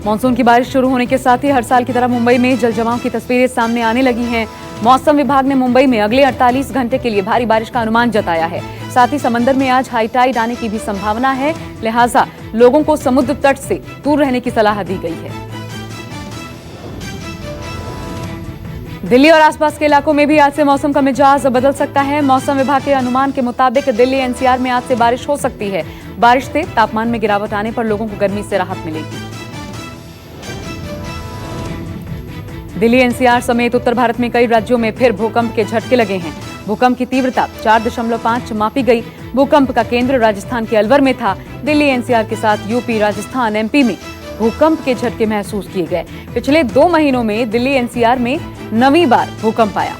Monsoon की बारिश शुरू होने के साथ ही हर साल की तरह मुंबई में जलजमाव की तस्वीरें सामने आने लगी हैं। मौसम विभाग ने मुंबई में अगले 48 घंटे के लिए भारी बारिश का अनुमान जताया है। साथ ही समंदर में आज हाई टाइड आने की भी संभावना है, लिहाजा लोगों को समुद्र तट से दूर रहने की सलाह दी गई है। दिल्ली और आसपास के इलाकों में भी आज से मौसम का मिजाज बदल सकता है। मौसम विभाग के अनुमान के मुताबिक दिल्ली एनसीआर में आज से बारिश हो सकती है। बारिश से तापमान में गिरावट आने पर लोगों को गर्मी से राहत मिलेगी। दिल्ली एनसीआर समेत उत्तर भारत में कई राज्यों में फिर भूकंप के झटके लगे हैं। भूकंप की तीव्रता 4.5 मापी गई। भूकंप का केंद्र राजस्थान के अलवर में था। दिल्ली एनसीआर के साथ यूपी, राजस्थान, एमपी में भूकंप के झटके महसूस किए गए। पिछले 2 महीनों में दिल्ली एनसीआर में 9वीं बार भूकंप आया।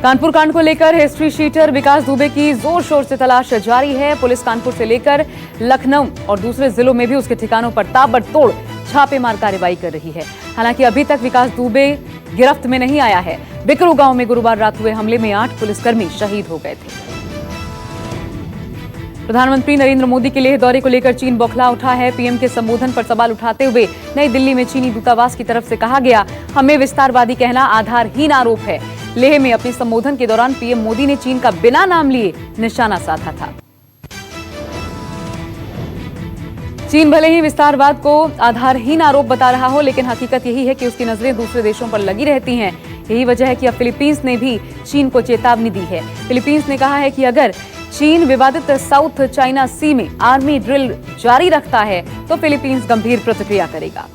कानपुर कांड को लेकर हिस्ट्री शीटर विकास दुबे की जोर शोर से तलाश जारी है। पुलिस कानपुर से लेकर लखनऊ और दूसरे जिलों में भी उसके ठिकानों पर ताबड़तोड़ छापेमार कार्रवाई कर रही है। हालांकि अभी तक विकास दुबे गिरफ्त में नहीं आया है। बिकरू गांव में गुरुवार रात हुए हमले में 8 पुलिसकर्मी शहीद हो गए थे। प्रधानमंत्री नरेंद्र मोदी के लेह दौरे को लेकर चीन बौखला उठा है। पीएम के संबोधन पर सवाल उठाते हुए नई दिल्ली में चीनी दूतावास की तरफ से कहा गया, हमें विस्तारवादी कहना आधारहीन आरोप है। लेह में अपने संबोधन के दौरान पीएम मोदी ने चीन का बिना नाम लिए निशाना साधा था। चीन भले ही विस्तारवाद को आधारहीन आरोप बता रहा हो, लेकिन हकीकत यही है कि उसकी नजरें दूसरे देशों पर लगी रहती हैं। यही वजह है कि अब फिलीपींस ने भी चीन को चेतावनी दी है। फिलीपींस ने कहा है कि अगर चीन विवादित साउथ चाइना सी में आर्मी ड्रिल जारी रखता है तो फिलीपींस गंभीर प्रतिक्रिया करेगा।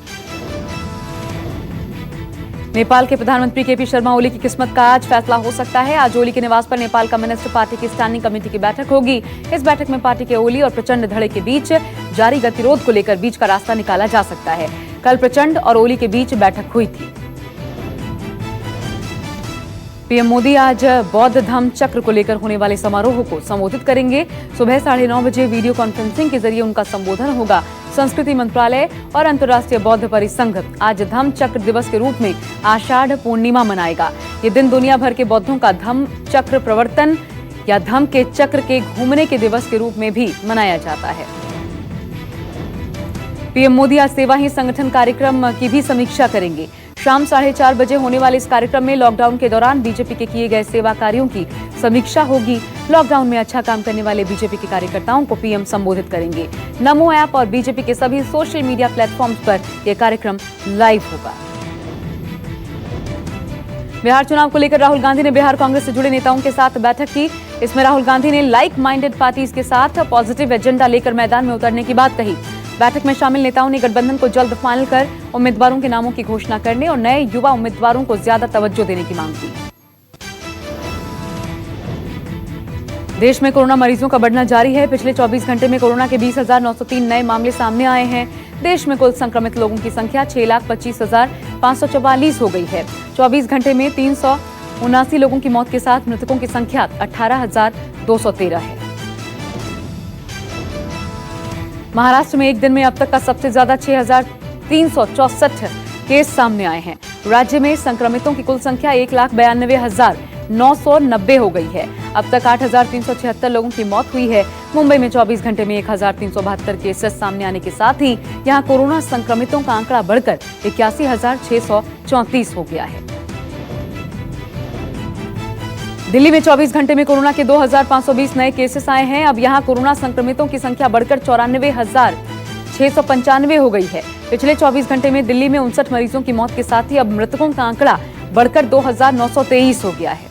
नेपाल के प्रधानमंत्री केपी शर्मा ओली की किस्मत का आज फैसला हो सकता है। आज ओली के निवास पर नेपाल कम्युनिस्ट पार्टी की स्टैंडिंग कमेटी की बैठक होगी। इस बैठक में पार्टी के ओली और प्रचंड धड़े के बीच जारी गतिरोध को लेकर बीच का रास्ता निकाला जा सकता है। कल प्रचंड और ओली के बीच बैठक हुई थी। पीएम मोदी आज बौद्ध धम्म चक्र को लेकर होने वाले समारोह को संबोधित करेंगे। सुबह 9:30 बजे वीडियो कॉन्फ्रेंसिंग के जरिए उनका संबोधन होगा। संस्कृति मंत्रालय और अंतर्राष्ट्रीय बौद्ध परिसंघ आज धम्म चक्र दिवस के रूप में आषाढ़ पूर्णिमा मनाएगा। ये दिन दुनिया भर के बौद्धों का धम्म चक्र प्रवर्तन या धम्म के चक्र के घूमने के दिवस के रूप में भी मनाया जाता है। पीएम मोदी आज सेवा ही संगठन कार्यक्रम की भी समीक्षा करेंगे। शाम 4:30 बजे होने वाले इस कार्यक्रम में लॉकडाउन के दौरान बीजेपी के किए गए सेवा कार्यों की समीक्षा होगी। लॉकडाउन में अच्छा काम करने वाले बीजेपी के कार्यकर्ताओं को पीएम संबोधित करेंगे। नमो ऐप और बीजेपी के सभी सोशल मीडिया प्लेटफॉर्म्स पर यह कार्यक्रम लाइव होगा। बिहार चुनाव को लेकर राहुल गांधी ने बिहार कांग्रेस से जुड़े नेताओं के साथ बैठक की। इसमें राहुल गांधी ने लाइक माइंडेड पार्टीज के साथ पॉजिटिव एजेंडा लेकर मैदान में उतरने की बात कही। बैठक में शामिल नेताओं ने गठबंधन को जल्द फाइनल कर उम्मीदवारों के नामों की घोषणा करने और नए युवा उम्मीदवारों को ज्यादा तवज्जो देने की मांग की। देश में कोरोना मरीजों का बढ़ना जारी है। पिछले 24 घंटे में कोरोना के 20,903 नए मामले सामने आए हैं। देश में कुल संक्रमित लोगों की संख्या 6,25,544 हो गई है। 24 घंटे में 379 लोगों की मौत के साथ मृतकों की संख्या 18,213 है। महाराष्ट्र में एक दिन में अब तक का सबसे ज्यादा 6,364 केस सामने आए हैं। राज्य में संक्रमितों की कुल संख्या 1,92,990 हो गई है। अब तक 8,376 लोगों की मौत हुई है। मुंबई में 24 घंटे में 1,372 केसेस सामने आने के साथ ही यहां कोरोना संक्रमितों का आंकड़ा बढ़कर 81,634 हो गया है। दिल्ली में 24 घंटे में कोरोना के 2,520 नए केसेस आए हैं। अब यहां कोरोना संक्रमितों की संख्या बढ़कर 94,695 हो गई है। पिछले 24 घंटे में दिल्ली में 59 मरीजों की मौत के साथ ही अब मृतकों का आंकड़ा बढ़कर 2,923 हो गया है।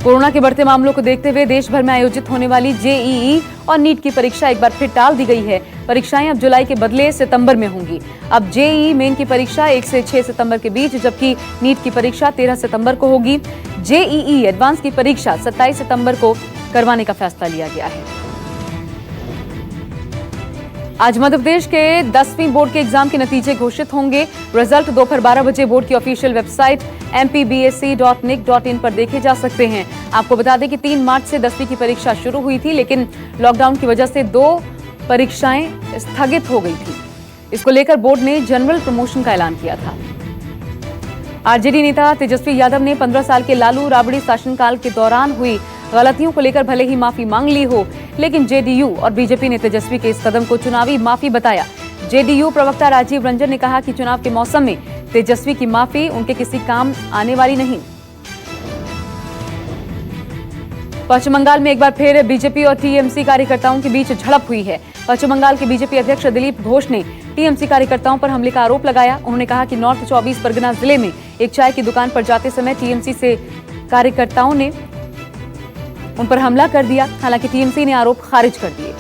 कोरोना के बढ़ते मामलों को देखते हुए देश भर में आयोजित होने वाली जेईई और नीट की परीक्षा एक बार फिर टाल दी गई है। परीक्षाएं अब जुलाई के बदले सितंबर में होंगी। अब जेईई मेन की परीक्षा 1 से 6 सितंबर के बीच, जबकि नीट की परीक्षा 13 सितंबर को होगी। जेईई एडवांस की परीक्षा 27 सितंबर को करवाने का फैसला लिया गया है। आज मध्य प्रदेश के 10वीं बोर्ड के एग्जाम के नतीजे घोषित होंगे। रिजल्ट दोपहर 12 बजे बोर्ड की ऑफिशियल वेबसाइट mpbsc.nic.in पर देखे जा सकते हैं। आपको बता दें कि 3 मार्च से 10वीं की परीक्षा शुरू हुई थी, लेकिन लॉकडाउन की वजह से 2 परीक्षाएं स्थगित हो गई थी। इसको लेकर बोर्ड ने जनरल प्रमोशन का ऐलान किया था। आरजेडी नेता तेजस्वी यादव ने 15 साल के लालू राबड़ी शासनकाल के दौरान हुई गलतियों को लेकर भले ही माफी मांग ली हो, लेकिन जेडीयू और बीजेपी ने तेजस्वी के इस कदम को चुनावी माफी बताया। जेडीयू प्रवक्ता राजीव रंजन ने कहा कि चुनाव के मौसम में तेजस्वी की माफी उनके किसी काम आने वाली नहीं। पश्चिम बंगाल में एक बार फिर बीजेपी और टीएमसी कार्यकर्ताओं के बीच झड़प हुई है। पश्चिम बंगाल के बीजेपी अध्यक्ष दिलीप घोष ने टीएमसी कार्यकर्ताओं पर हमले का आरोप लगाया। उन्होंने कहा कि नॉर्थ 24 परगना जिले में एक चाय की दुकान पर जाते समय टीएमसी से कार्यकर्ताओं ने उन पर हमला कर दिया। हालांकि टीएमसी ने आरोप खारिज कर दिए।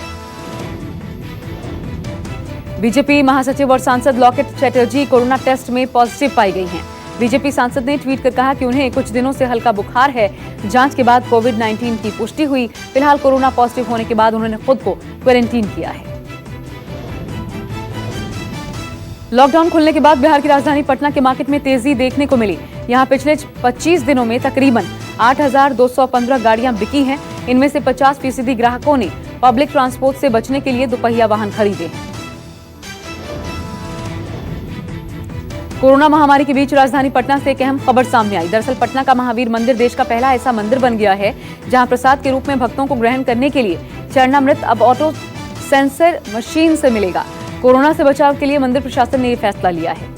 बीजेपी महासचिव और सांसद लॉकेट चैटर्जी कोरोना टेस्ट में पॉजिटिव पाई गई हैं। बीजेपी सांसद ने ट्वीट कर कहा कि उन्हें कुछ दिनों से हल्का बुखार है। जांच के बाद कोविड-19 की पुष्टि हुई। फिलहाल कोरोना पॉजिटिव होने के बाद उन्होंने खुद को क्वारंटीन किया है। लॉकडाउन खुलने के बाद बिहार की राजधानी पटना के मार्केट में तेजी देखने को मिली। यहां पिछले 25 दिनों में तकरीबन 8,215 गाड़ियां बिकी हैं। इनमें से 50% ग्राहकों ने पब्लिक ट्रांसपोर्ट से बचने के लिए दोपहिया वाहन खरीदे हैं। कोरोना महामारी के बीच राजधानी पटना से एक अहम खबर सामने आई। दरअसल पटना का महावीर मंदिर देश का पहला ऐसा मंदिर बन गया है जहां प्रसाद के रूप में भक्तों को ग्रहण करने के लिए चरणामृत अब ऑटो सेंसर मशीन से मिलेगा। कोरोना से बचाव के लिए मंदिर प्रशासन ने यह फैसला लिया है।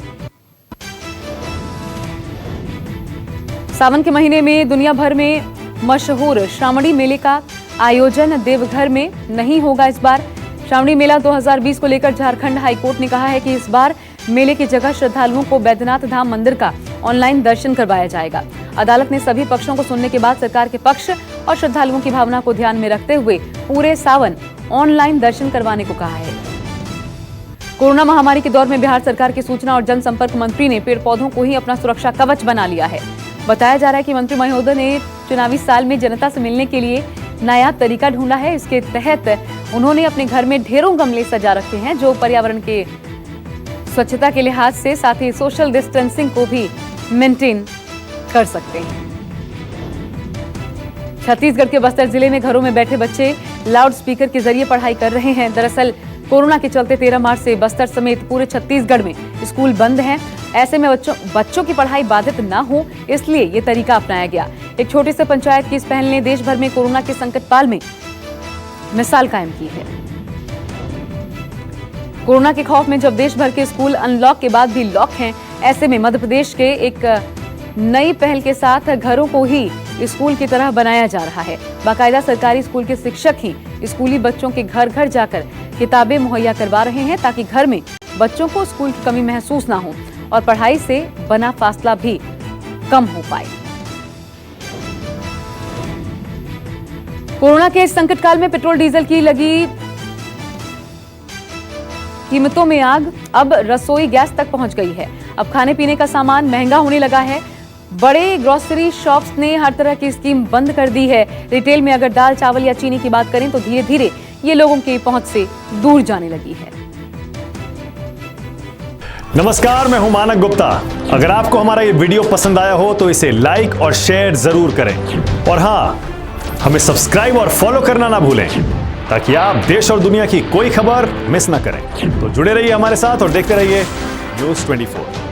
सावन के महीने में दुनिया भर में मशहूर श्रावणी मेले का आयोजन देवघर में नहीं होगा। इस बार श्रावणी मेला 2020 को लेकर झारखंड हाईकोर्ट ने कहा है कि इस बार मेले की जगह श्रद्धालुओं को बैद्यनाथ धाम मंदिर का ऑनलाइन दर्शन करवाया जाएगा। अदालत ने सभी पक्षों को सुनने के बाद सरकार के पक्ष और श्रद्धालुओं की भावना को ध्यान में रखते हुए पूरे सावन ऑनलाइन दर्शन करवाने को कहा है। कोरोना महामारी के दौर में बिहार सरकार के सूचना और जनसंपर्क मंत्री ने पेड़ पौधों को ही अपना सुरक्षा कवच बना लिया है। बताया जा रहा है कि मंत्री महोदय ने चुनावी साल में जनता से मिलने के लिए नया तरीका ढूंढा है। इसके तहत उन्होंने अपने घर में ढेरों गमले सजा रखे हैं जो पर्यावरण के स्वच्छता के लिहाज से साथ ही सोशल डिस्टेंसिंग को भी मेंटेन कर सकते हैं। छत्तीसगढ़ के बस्तर जिले में घरों में बैठे बच्चे लाउड स्पीकर के जरिए पढ़ाई कर रहे हैं। दरअसल कोरोना के चलते 13 मार्च से बस्तर समेत पूरे छत्तीसगढ़ में स्कूल बंद हैं। ऐसे में बच्चों की पढ़ाई बाधित न हो, इसलिए ये तरीका अपनाया गया। एक छोटे से पंचायत की इस पहल ने देश भर में कोरोना के संकट काल में मिसाल कायम की है। कोरोना के खौफ में जब देश भर के स्कूल अनलॉक के बाद भी लॉक हैं, ऐसे में मध्य प्रदेश के एक नई पहल के साथ घरों को ही स्कूल की तरह बनाया जा रहा है। बाकायदा सरकारी स्कूल के शिक्षक ही स्कूली बच्चों के घर घर जाकर किताबें मुहैया करवा रहे हैं ताकि घर में बच्चों को स्कूल की कमी महसूस ना हो और पढ़ाई से बना फासला भी कम हो पाए। कोरोना के इस संकट काल में पेट्रोल डीजल की लगी कीमतों में आग अब रसोई गैस तक पहुंच गई है। अब खाने पीने का सामान महंगा होने लगा है। बड़े ग्रोसरी शॉप्स ने हर तरह की स्कीम बंद कर दी है। रिटेल में अगर दाल चावल या चीनी की बात करें तो धीरे धीरे ये लोगों की पहुंच से दूर जाने लगी है। नमस्कार, मैं हूं मानक गुप्ता। अगर आपको हमारा ये वीडियो पसंद आया हो तो इसे लाइक और शेयर जरूर करें और हाँ, हमें सब्सक्राइब और फॉलो करना ना भूलें ताकि आप देश और दुनिया की कोई खबर मिस ना करें। तो जुड़े रहिए हमारे साथ और देखते रहिए न्यूज़ 24।